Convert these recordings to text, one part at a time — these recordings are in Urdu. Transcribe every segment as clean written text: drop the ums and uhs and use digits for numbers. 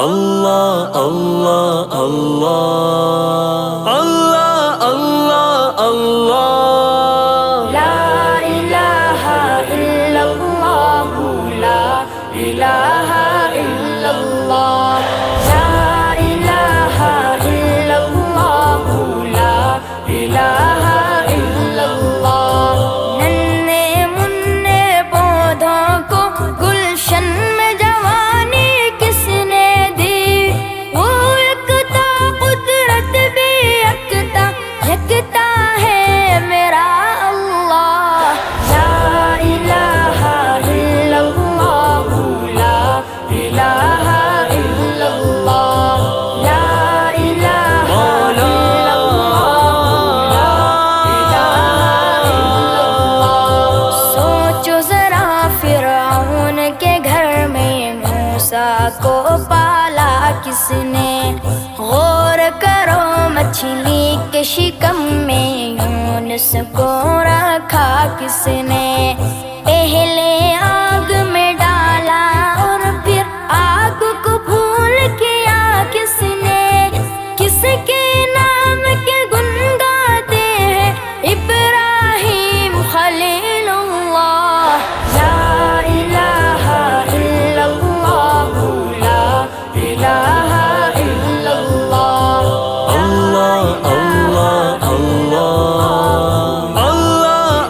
اللہ اللہ اللہ اللہ اللہ اللہ لا الہ الا اللہ لا الہ الا اللہ لا الہ الا اللہ لا الہ الا اللہ ننھے منھے پودوں کو گلشن میں جوانی کس نے دی وہ یکتا قدرت بھی یکتا یکتا ہے میرا اللہ لا الہ الا اللہ لا الہ الا اللہ لا الہ الا اللہ لا الہ الا اللہ سوچو ذرا فرعون کے گھر میں موسیٰ کو پالا کس نے غور کرو مچھلی کے شکم میں یونس کو رکھا کس نے پہلے آگ میں ڈالا اور پھر آگ کو بھول کیا کس نے کس کے نام کے گن گاتے ہیں ابراہیم خلیل اللہ لا الہ الا اللہ لا الہ الا اللہ اللہ اللہ اللہ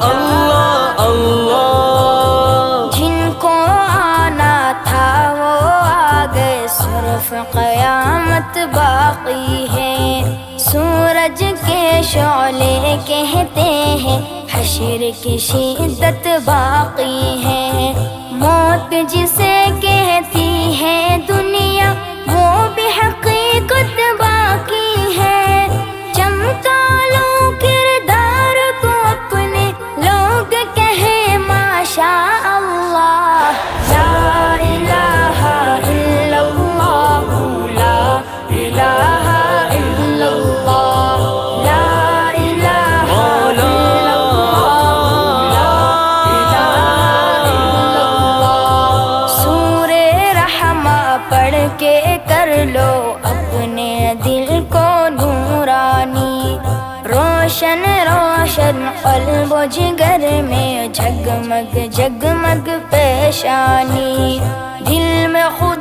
اللہ اللہ جن کو آنا تھا وہ آ گئے صرف قیامت باقی ہے سورج کے شعلے کہتے ہیں حشر کی شدت باقی ہے موت جسے کہتی ہے دنیا وہ بھی حقیقت باقی ہے چمکا لو کردار کو اپنے لوگ کہیں ماشاء اللہ لا الہ الا اللہ لا الہ الا اللہ لا الہ الا اللہ لا الہ الا اللہ سورہ رحمہ پڑھ کے کر لو اپنے دل کو نورانی روشن روشن قلب و جگر میں جگمگ جگمگ پیشانی دل میں خود